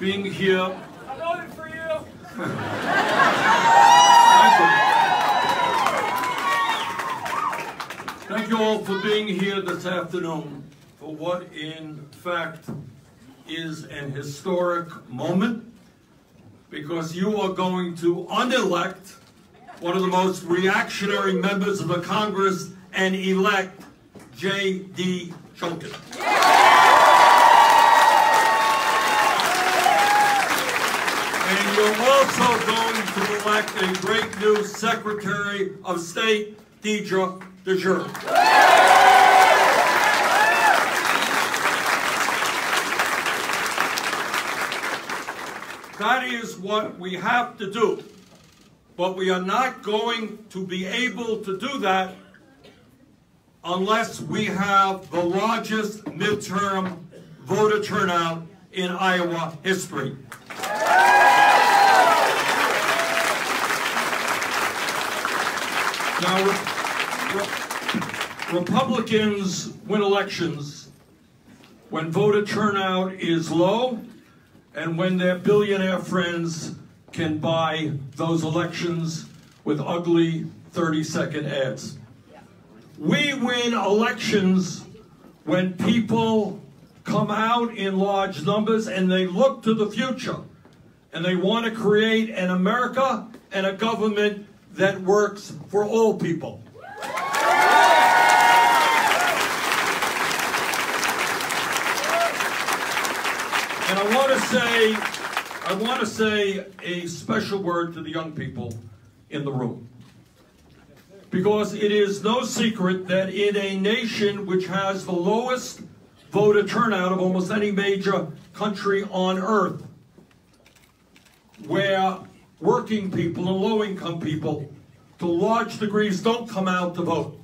being here. I voted for you. Thank you all for being here this afternoon for what in fact is an historic moment, because you are going to unelect one of the most reactionary members of the Congress and elect J.D. Junkin. And you're also going to elect a great new Secretary of State, Deidre DeJure. That is what we have to do. But we are not going to be able to do that unless we have the largest midterm voter turnout in Iowa history. Now, Republicans win elections when voter turnout is low and when their billionaire friends can buy those elections with ugly 30-second ads. We win elections when people come out in large numbers and they look to the future and they want to create an America and a government that works for all people. And I want to say a special word to the young people in the room. Because it is no secret that in a nation which has the lowest voter turnout of almost any major country on earth, where working people and low-income people, to large degrees, don't come out to vote,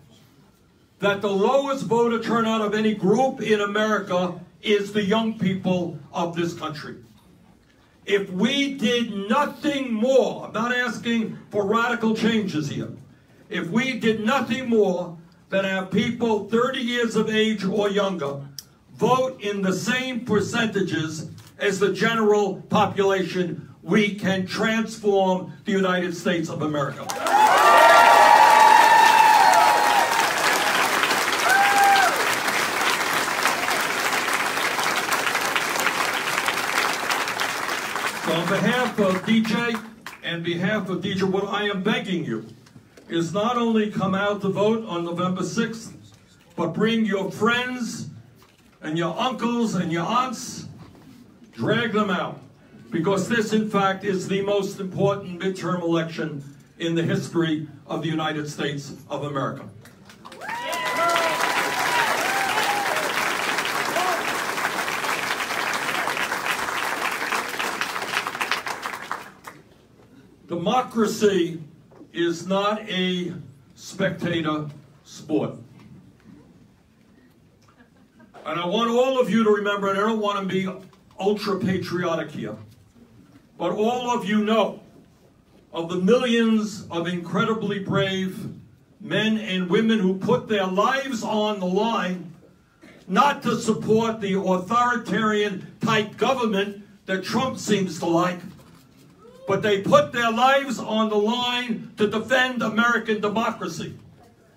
that the lowest voter turnout of any group in America is the young people of this country. If we did nothing more, I'm not asking for radical changes here, if we did nothing more than have people 30 years of age or younger vote in the same percentages as the general population, we can transform the United States of America. So on behalf of DJ and behalf of Deidre, what I am begging you is not only come out to vote on November 6th, but bring your friends and your uncles and your aunts, drag them out. Because this, in fact, is the most important midterm election in the history of the United States of America. Democracy is not a spectator sport. And I want all of you to remember, and I don't want to be ultra-patriotic here, but all of you know of the millions of incredibly brave men and women who put their lives on the line, not to support the authoritarian-type government that Trump seems to like, but they put their lives on the line to defend American democracy.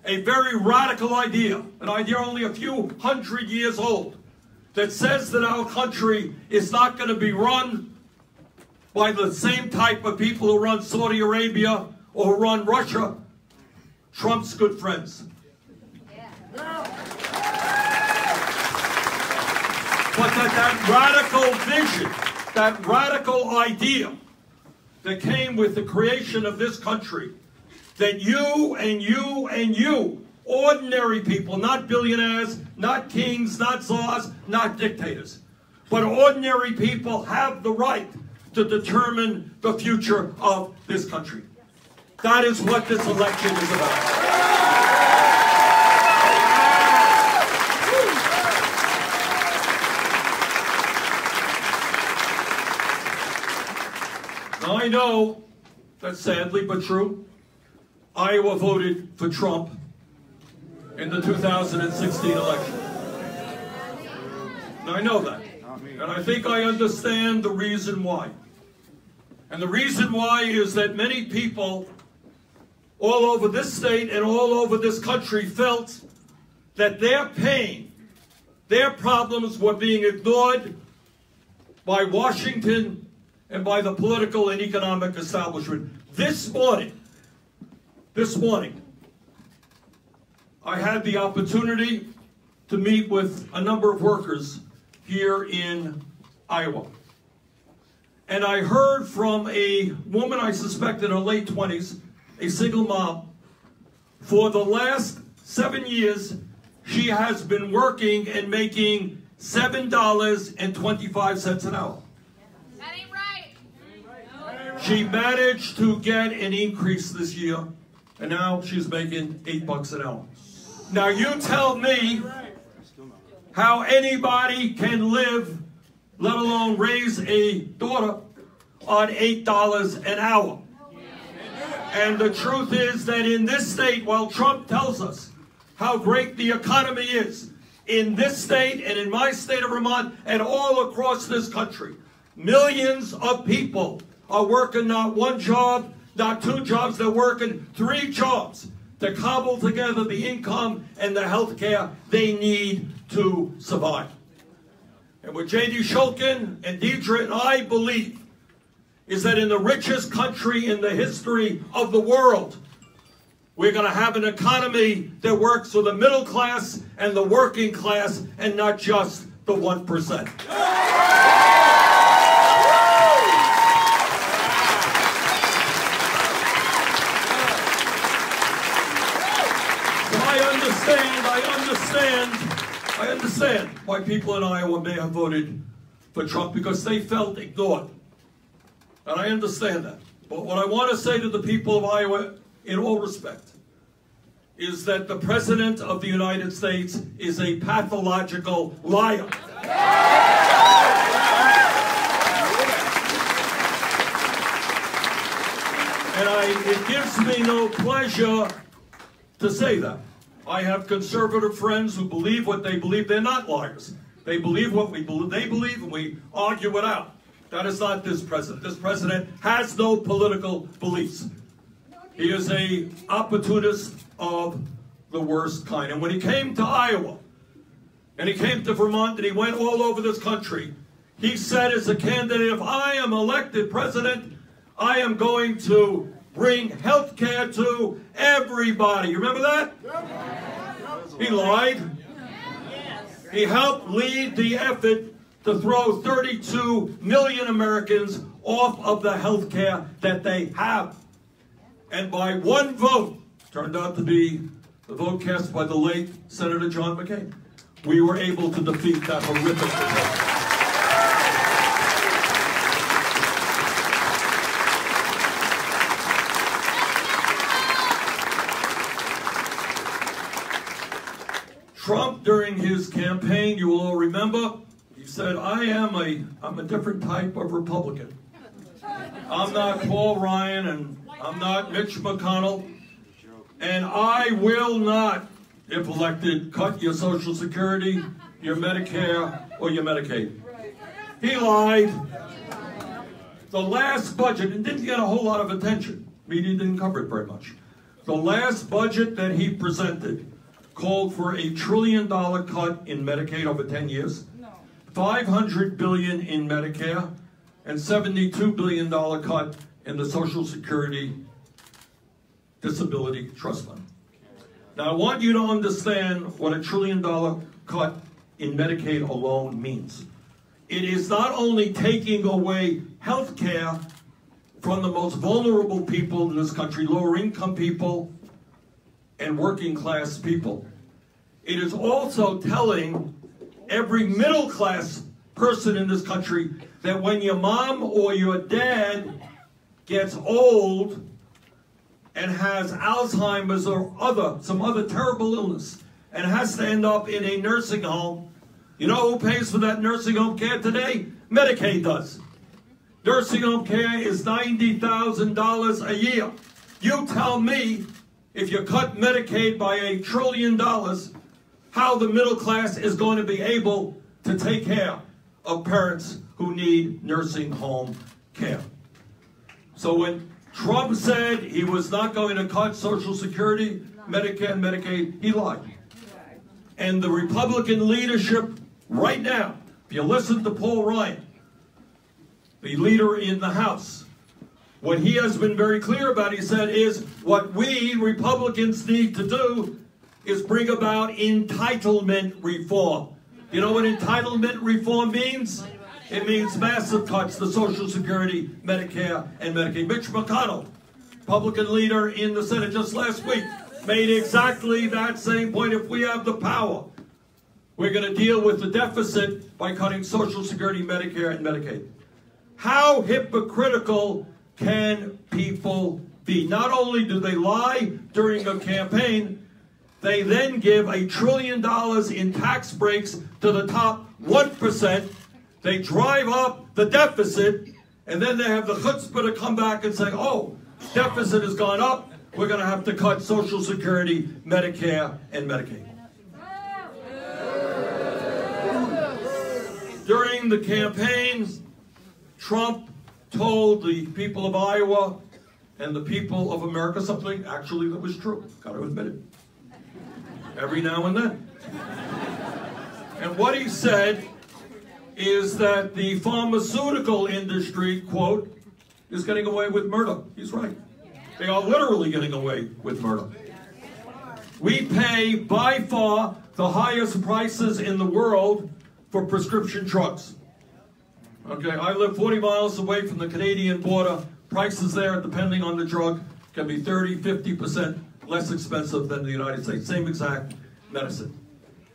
A very radical idea, an idea only a few hundred years old, that says that our country is not going to be run by the same type of people who run Saudi Arabia or who run Russia, Trump's good friends. But that radical vision, that radical idea that came with the creation of this country, that you and you and you, ordinary people, not billionaires, not kings, not czars, not dictators, but ordinary people have the right to determine the future of this country. That is what this election is about. Now I know that sadly but true, Iowa voted for Trump in the 2016 election. Now I know that. And I think I understand the reason why. And the reason why is that many people all over this state and all over this country felt that their pain, their problems were being ignored by Washington and by the political and economic establishment. This morning, I had the opportunity to meet with a number of workers here in Iowa. And I heard from a woman I suspect in her late 20s, a single mom. For the last 7 years, she has been working and making $7.25 an hour. That ain't right. She managed to get an increase this year, and now she's making $8 an hour. Now you tell me how anybody can live, let alone raise a daughter, on $8 an hour. And the truth is that in this state, while Trump tells us how great the economy is, in this state and in my state of Vermont and all across this country, millions of people are working not one job, not two jobs, they're working 3 jobs to cobble together the income and the health care they need to survive. And what J.D. Shulkin and Deidre and I believe is that in the richest country in the history of the world, we're going to have an economy that works for the middle class and the working class and not just the 1%. I understand why people in Iowa may have voted for Trump, because they felt ignored. And I understand that. But what I want to say to the people of Iowa, in all respect, is that the President of the United States is a pathological liar. And it gives me no pleasure to say that. I have conservative friends who believe what they believe. They're not liars. They believe what they believe, and we argue it out. That is not this president. This president has no political beliefs. He is an opportunist of the worst kind. And when he came to Iowa, and he came to Vermont, and he went all over this country, he said as a candidate, if I am elected president, I am going to bring health care to everybody. You remember that? He lied. He helped lead the effort to throw 32 million Americans off of the health care that they have. And by one vote, turned out to be the vote cast by the late Senator John McCain, we were able to defeat that horrific result. Trump, during his campaign, you will all remember, he said, I'm a different type of Republican. I'm not Paul Ryan and I'm not Mitch McConnell. And I will not, if elected, cut your Social Security, your Medicare, or your Medicaid. He lied. The last budget, and didn't get a whole lot of attention. Media didn't cover it very much. The last budget that he presented called for $1 trillion cut in Medicaid over 10 years, $500 billion in Medicare, and $72 billion cut in the Social Security Disability Trust Fund. Now, I want you to understand what $1 trillion cut in Medicaid alone means. It is not only taking away health care from the most vulnerable people in this country, lower income people and working class people. It is also telling every middle class person in this country that when your mom or your dad gets old and has Alzheimer's or some other terrible illness and has to end up in a nursing home, you know who pays for that nursing home care today? Medicaid does. Nursing home care is $90,000 a year. You tell me, if you cut Medicaid by $1 trillion, how the middle class is going to be able to take care of parents who need nursing home care. So when Trump said he was not going to cut Social Security, Medicare, and Medicaid, he lied. And the Republican leadership right now, if you listen to Paul Ryan, the leader in the House, what he has been very clear about, he said, is what we Republicans need to do is bring about entitlement reform. You know what entitlement reform means? It means massive cuts to Social Security, Medicare, and Medicaid. Mitch McConnell, Republican leader in the Senate just last week, made exactly that same point. If we have the power, we're going to deal with the deficit by cutting Social Security, Medicare, and Medicaid. How hypocritical can people be? Not only do they lie during a campaign, they then give $1 trillion in tax breaks to the top 1%. They drive up the deficit, and then they have the chutzpah to come back and say, oh, deficit has gone up, we're going to have to cut Social Security, Medicare, and Medicaid. During the campaigns, Trump told the people of Iowa and the people of America something actually that was true. Got to admit it. Every now and then. And what he said is that the pharmaceutical industry, quote, is getting away with murder. He's right. They are literally getting away with murder. We pay by far the highest prices in the world for prescription drugs. Okay, I live 40 miles away from the Canadian border. Prices there, depending on the drug, can be 30, 50% less expensive than the United States. Same exact medicine.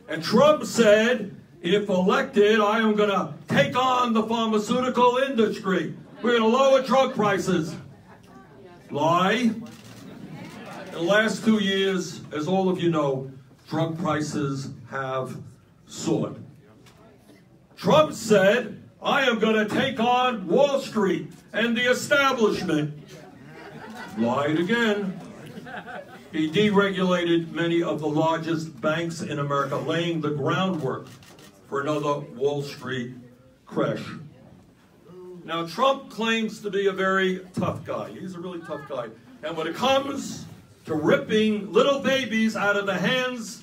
And Trump said, if elected, I am going to take on the pharmaceutical industry. We're going to lower drug prices. Lie. In the last 2 years, as all of you know, drug prices have soared. Trump said, I am going to take on Wall Street and the establishment. Lied again. He deregulated many of the largest banks in America, laying the groundwork for another Wall Street crash. Now, Trump claims to be a very tough guy. He's a really tough guy. And when it comes to ripping little babies out of the hands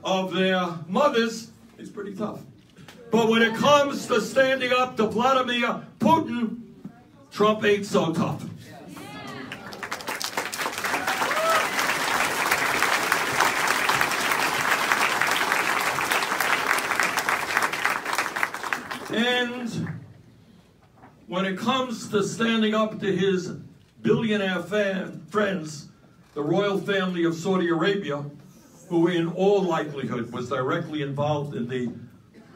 of their mothers, he's pretty tough. But when it comes to standing up to Vladimir Putin, Trump ain't so tough. And when it comes to standing up to his billionaire friends, the royal family of Saudi Arabia, who in all likelihood was directly involved in the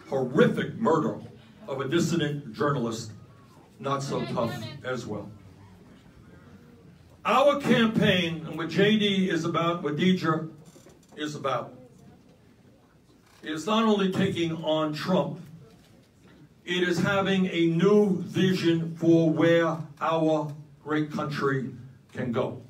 horrific murder of a dissident journalist, not so tough as well. Our campaign, and what JD is about, what Deidre is about, is not only taking on Trump, it is having a new vision for where our great country can go.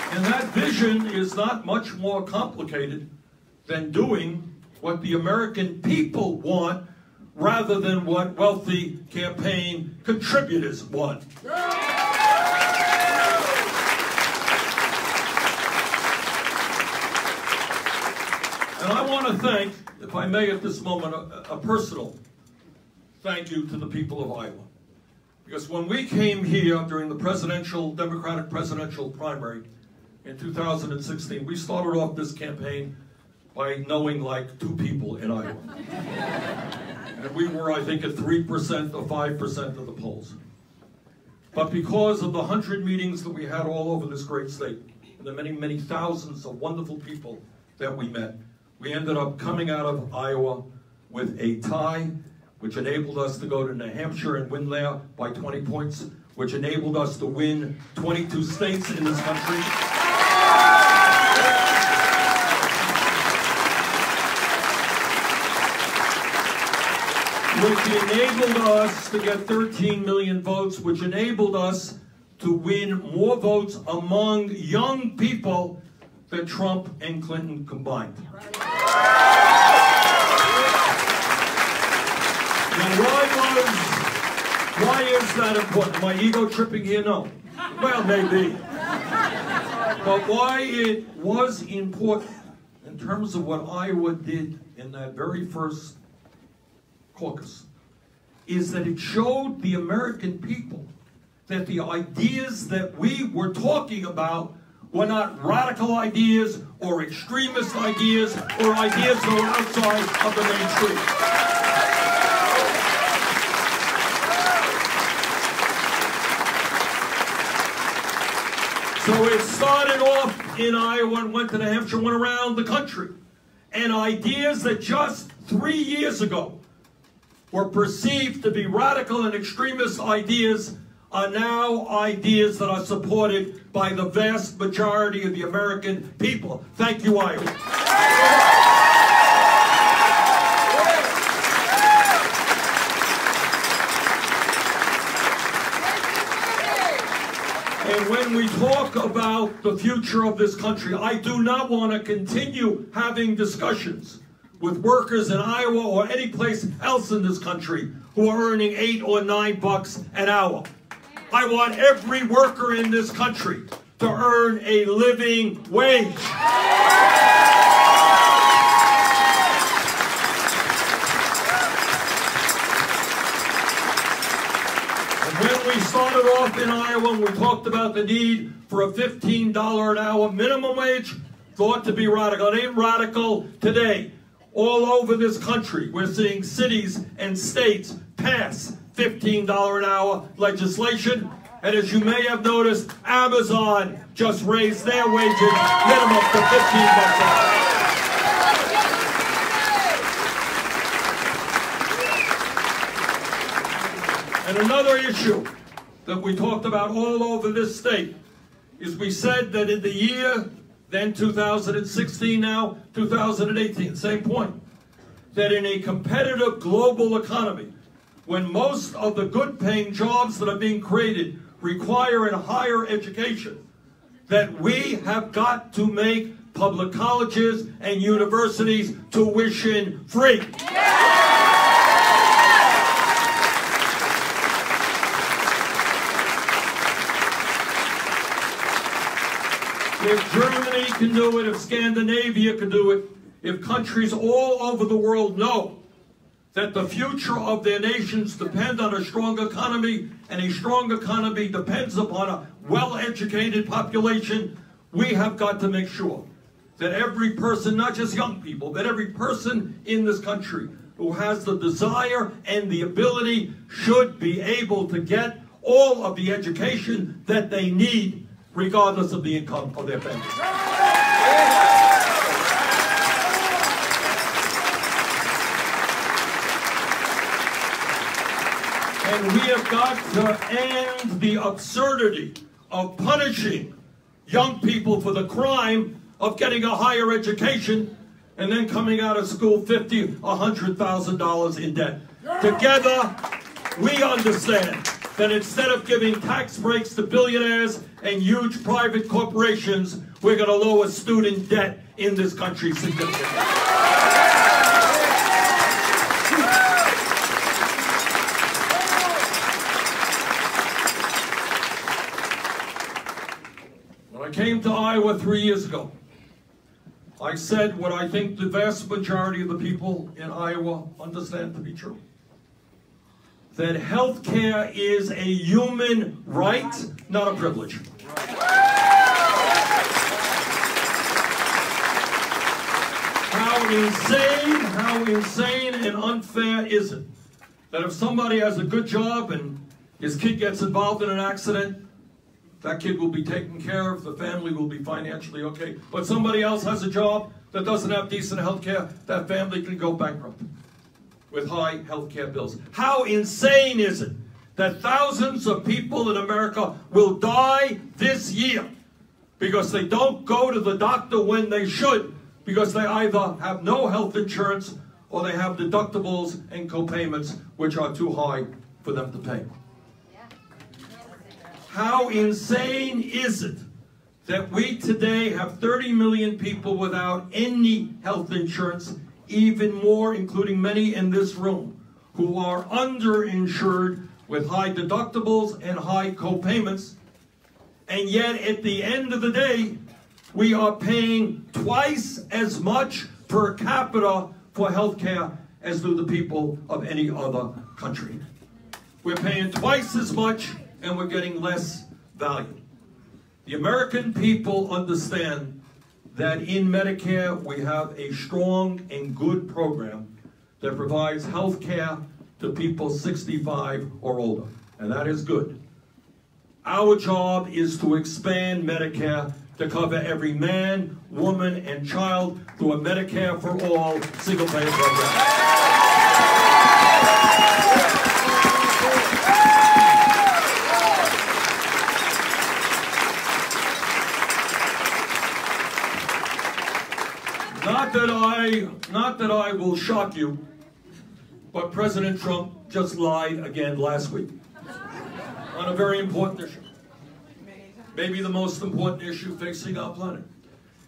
And that vision is not much more complicated than doing what the American people want rather than what wealthy campaign contributors want. And I want to thank, if I may at this moment, a personal thank you to the people of Iowa. Because when we came here during the Democratic presidential primary in 2016, we started off this campaign by knowing like 2 people in Iowa. And we were, I think, at 3% or 5% of the polls. But because of the 100 meetings that we had all over this great state, and the many, many thousands of wonderful people that we met, we ended up coming out of Iowa with a tie, which enabled us to go to New Hampshire and win there by 20 points, which enabled us to win 22 states in this country. Which enabled us to get 13 million votes, which enabled us to win more votes among young people than Trump and Clinton combined. Now, why is that important? Am I ego tripping here? No. Well, maybe. But why it was important in terms of what Iowa did in that very first caucus is that it showed the American people that the ideas that we were talking about were not radical ideas or extremist ideas or ideas that were outside of the mainstream. So it started off in Iowa and went to New Hampshire, went around the country. And ideas that just 3 years ago were perceived to be radical and extremist ideas are now ideas that are supported by the vast majority of the American people. Thank you, Iowa. And when we talk about the future of this country, I do not want to continue having discussions with workers in Iowa or any place else in this country who are earning $8 or $9 an hour. I want every worker in this country to earn a living wage. When we started off in Iowa and we talked about the need for a $15 an hour minimum wage, thought to be radical. It ain't radical today. All over this country, we're seeing cities and states pass $15 an hour legislation. And as you may have noticed, Amazon just raised their wages minimum to $15 an hour. And another issue that we talked about all over this state is we said that in the year, then 2016, now 2018, same point, that in a competitive global economy, when most of the good paying jobs that are being created require a higher education, that we have got to make public colleges and universities tuition free. If Germany can do it, if Scandinavia can do it, if countries all over the world know that the future of their nations depend on a strong economy, and a strong economy depends upon a well-educated population, we have got to make sure that every person, not just young people, that every person in this country who has the desire and the ability should be able to get all of the education that they need, regardless of the income of their families. And we have got to end the absurdity of punishing young people for the crime of getting a higher education and then coming out of school $50,000, $100,000 in debt. Together, we understand that instead of giving tax breaks to billionaires and huge private corporations, we're going to lower student debt in this country significantly. When I came to Iowa 3 years ago, I said what I think the vast majority of the people in Iowa understand to be true. That health care is a human right, not a privilege. How insane and unfair is it that if somebody has a good job and his kid gets involved in an accident, that kid will be taken care of, the family will be financially okay. But somebody else has a job that doesn't have decent health care, that family can go bankrupt with high health care bills. How insane is it that thousands of people in America will die this year because they don't go to the doctor when they should, because they either have no health insurance or they have deductibles and co-payments which are too high for them to pay. How insane is it that we today have 30 million people without any health insurance, even more, including many in this room, who are underinsured with high deductibles and high co-payments, and yet at the end of the day, we are paying twice as much per capita for health care as do the people of any other country. We're paying twice as much and we're getting less value. The American people understand that in Medicare we have a strong and good program that provides health care to people 65 or older, and that is good. Our job is to expand Medicare to cover every man, woman, and child through a Medicare for All single-payer program. Not that I will shock you, but President Trump just lied again last week on a very important issue. Maybe the most important issue facing our planet.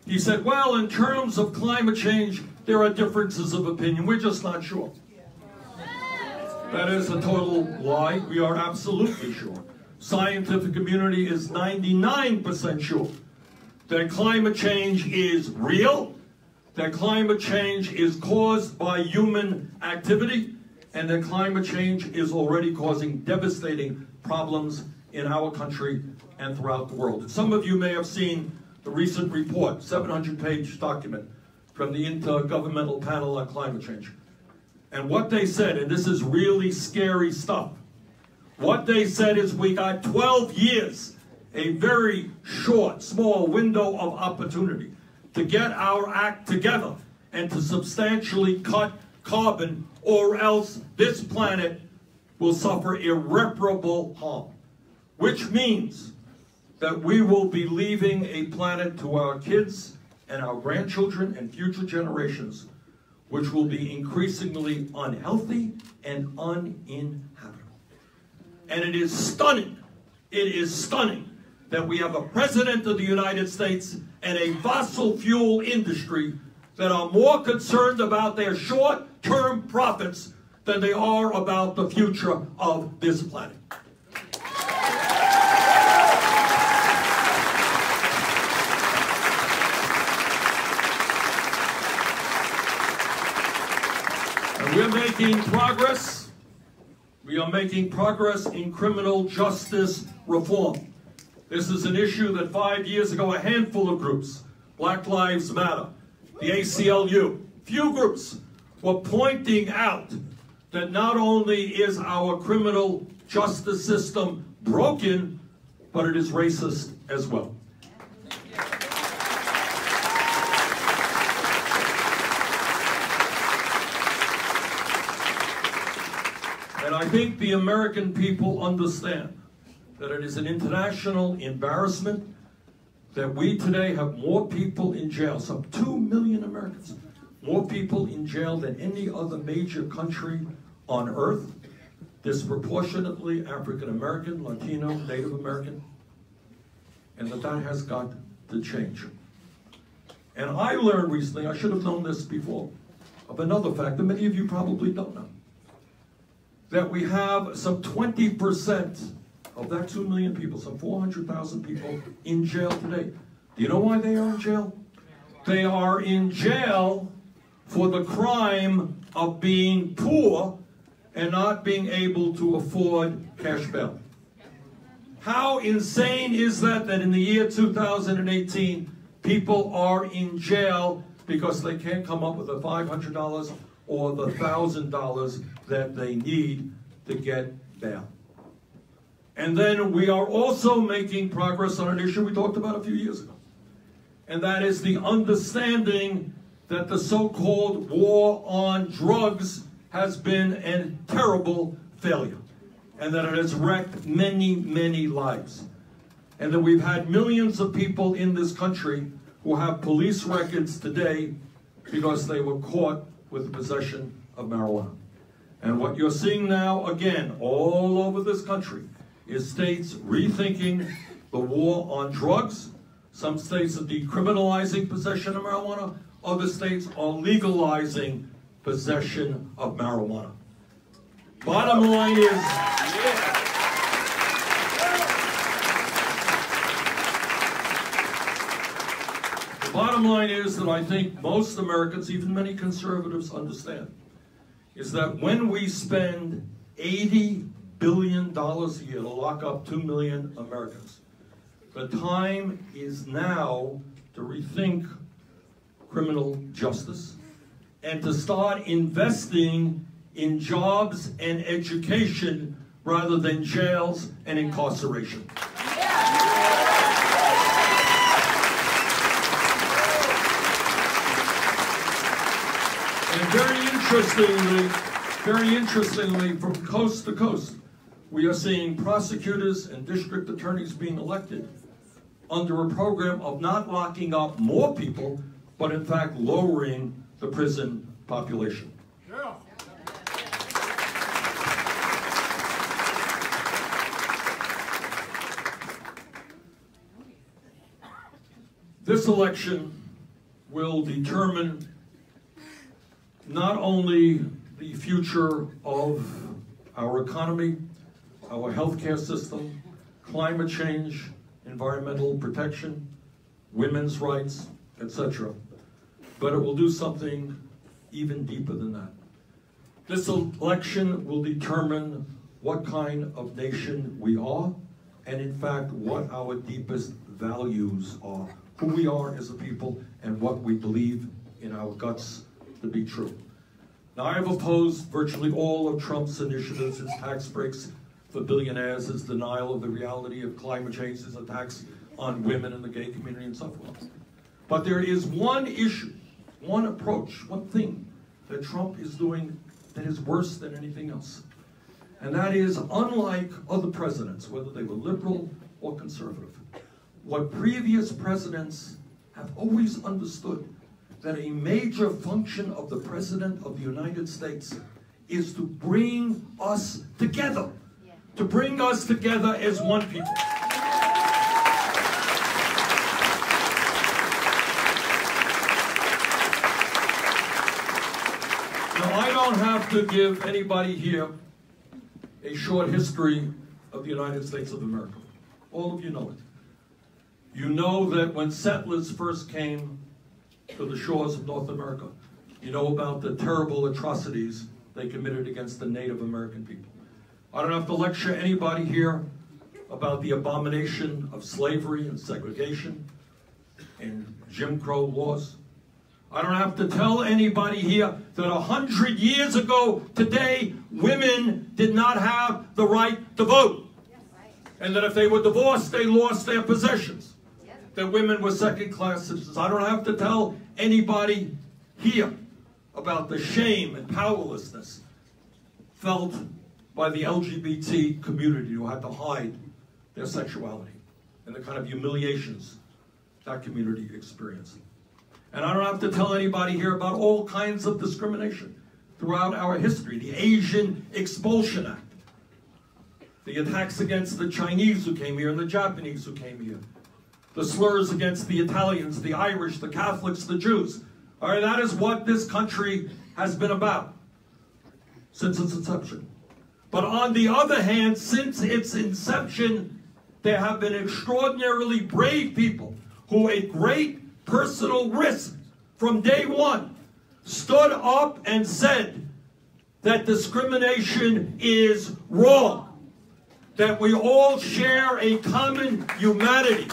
He said, well, in terms of climate change, there are differences of opinion. We're just not sure. That is a total lie. We are absolutely sure. Scientific community is 99% sure that climate change is real, that climate change is caused by human activity, and that climate change is already causing devastating problems in our country and throughout the world. Some of you may have seen the recent report, 700-page document from the Intergovernmental Panel on Climate Change. And what they said, and this is really scary stuff, what they said is we got 12 years, a very short, small window of opportunity to get our act together and to substantially cut carbon, or else this planet will suffer irreparable harm, which means that we will be leaving a planet to our kids and our grandchildren and future generations, which will be increasingly unhealthy and uninhabitable. And it is stunning that we have a president of the United States and a fossil fuel industry that are more concerned about their short-term profits than they are about the future of this planet. And we're making progress. We are making progress in criminal justice reform. This is an issue that 5 years ago, a handful of groups, Black Lives Matter, the ACLU, few groups were pointing out that not only is our criminal justice system broken, but it is racist as well. And I think the American people understand that it is an international embarrassment that we today have more people in jail, some 2 million Americans, more people in jail than any other major country on earth, disproportionately African American, Latino, Native American, and that has got to change. And I learned recently, I should have known this before, of another fact that many of you probably don't know, that we have some 20% of that 2 million people, some 400,000 people in jail today. Do you know why they are in jail? They are in jail for the crime of being poor and not being able to afford cash bail. How insane is that in the year 2018, people are in jail because they can't come up with the $500 or the $1,000 that they need to get bail? And then we are also making progress on an issue we talked about a few years ago. And that is the understanding that the so-called war on drugs has been a terrible failure. And that it has wrecked many, many lives. And that we've had millions of people in this country who have police records today because they were caught with possession of marijuana. And what you're seeing now, again, all over this country, is states rethinking the war on drugs. Some states are decriminalizing possession of marijuana. Other states are legalizing possession of marijuana. Bottom line is, the bottom line is that I think most Americans, even many conservatives, understand, is that when we spend $80 billion a year to lock up 2 million Americans, the time is now to rethink criminal justice and to start investing in jobs and education rather than jails and incarceration. And very interestingly, from coast to coast, we are seeing prosecutors and district attorneys being elected under a program of not locking up more people, but in fact lowering the prison population. Yeah. This election will determine not only the future of our economy, our healthcare system, climate change, environmental protection, women's rights, etc., but it will do something even deeper than that. This election will determine what kind of nation we are, and in fact, what our deepest values are, who we are as a people, and what we believe in our guts to be true. Now, I have opposed virtually all of Trump's initiatives, his tax breaks for billionaires, his denial of the reality of climate change, his attacks on women in the gay community, and so forth. But there is one issue, one approach, one thing that Trump is doing that is worse than anything else. And that is, unlike other presidents, whether they were liberal or conservative, what previous presidents have always understood, that a major function of the President of the United States is to bring us together, to bring us together as one people. Now, I don't have to give anybody here a short history of the United States of America. All of you know it. You know that when settlers first came to the shores of North America, you know about the terrible atrocities they committed against the Native American people. I don't have to lecture anybody here about the abomination of slavery and segregation and Jim Crow laws. I don't have to tell anybody here that 100 years ago today, women did not have the right to vote. And that if they were divorced, they lost their possessions. That women were second-class citizens. I don't have to tell anybody here about the shame and powerlessness felt by the LGBT community who had to hide their sexuality and the kind of humiliations that community experienced. And I don't have to tell anybody here about all kinds of discrimination throughout our history. The Asian Expulsion Act, the attacks against the Chinese who came here and the Japanese who came here, the slurs against the Italians, the Irish, the Catholics, the Jews. All right, that is what this country has been about since its inception. But on the other hand, since its inception, there have been extraordinarily brave people who, at great personal risk from day one, stood up and said that discrimination is wrong, that we all share a common humanity.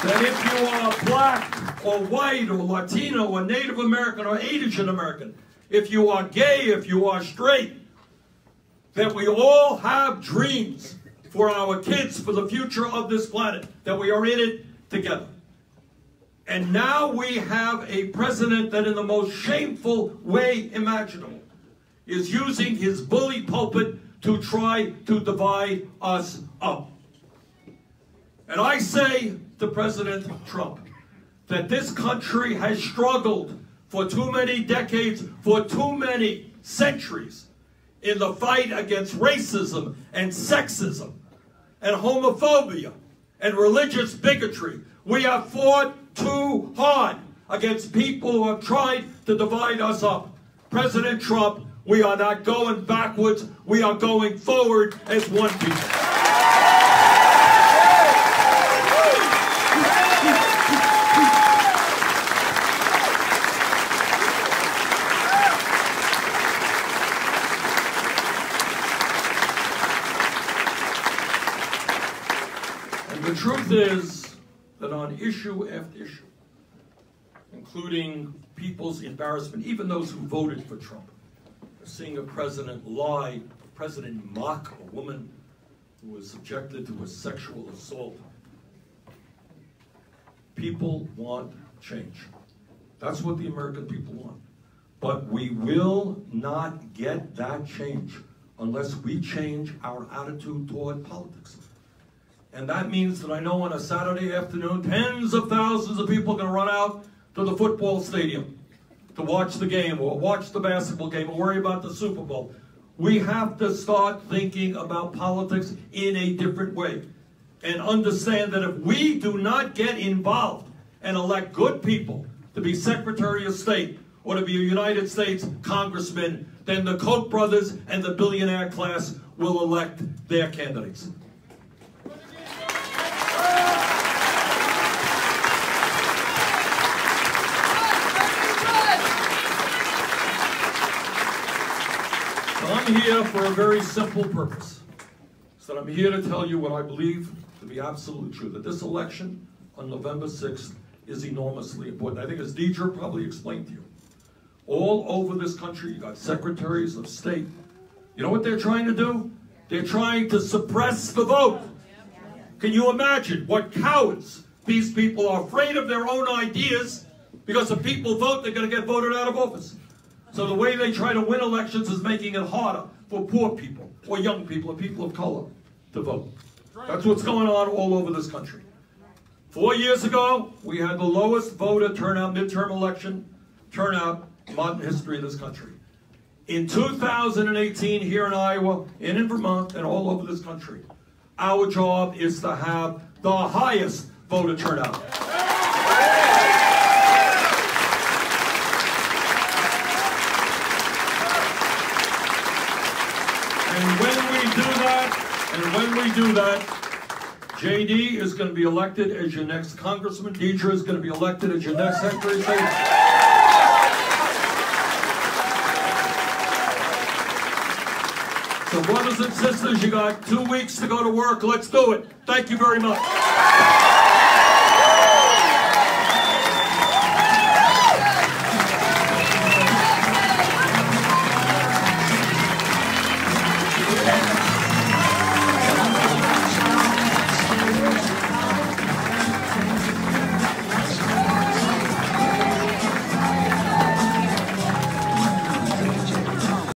That if you are black or white or Latino or Native American or Asian American, if you are gay, if you are straight, that we all have dreams for our kids, for the future of this planet, that we are in it together. And now we have a president that in the most shameful way imaginable is using his bully pulpit to try to divide us up. And I say to President Trump that this country has struggled for too many decades, for too many centuries, in the fight against racism and sexism and homophobia and religious bigotry. We have fought too hard against people who have tried to divide us up. President Trump, we are not going backwards, we are going forward as one people. The truth is that on issue after issue, including people's embarrassment, even those who voted for Trump, seeing a president lie, a president mock a woman who was subjected to a sexual assault, people want change. That's what the American people want. But we will not get that change unless we change our attitude toward politics. And that means that I know on a Saturday afternoon, tens of thousands of people are going to run out to the football stadium to watch the game or watch the basketball game or worry about the Super Bowl. We have to start thinking about politics in a different way and understand that if we do not get involved and elect good people to be Secretary of State or to be a United States congressman, then the Koch brothers and the billionaire class will elect their candidates. I'm here for a very simple purpose. So I'm here to tell you what I believe to be absolutely true, that this election on November 6th is enormously important. I think as Deidre probably explained to you, all over this country, you got secretaries of state. You know what they're trying to do? They're trying to suppress the vote. Can you imagine what cowards these people are, afraid of their own ideas, because if people vote, they're going to get voted out of office. So the way they try to win elections is making it harder for poor people or young people or people of color to vote. That's what's going on all over this country. 4 years ago, we had the lowest voter turnout, midterm election turnout in modern history of this country. In 2018, here in Iowa and in Vermont and all over this country, our job is to have the highest voter turnout. And when we do that, JD is going to be elected as your next congressman. Deidre is going to be elected as your next Secretary of State. So brothers and sisters, you got 2 weeks to go to work. Let's do it. Thank you very much.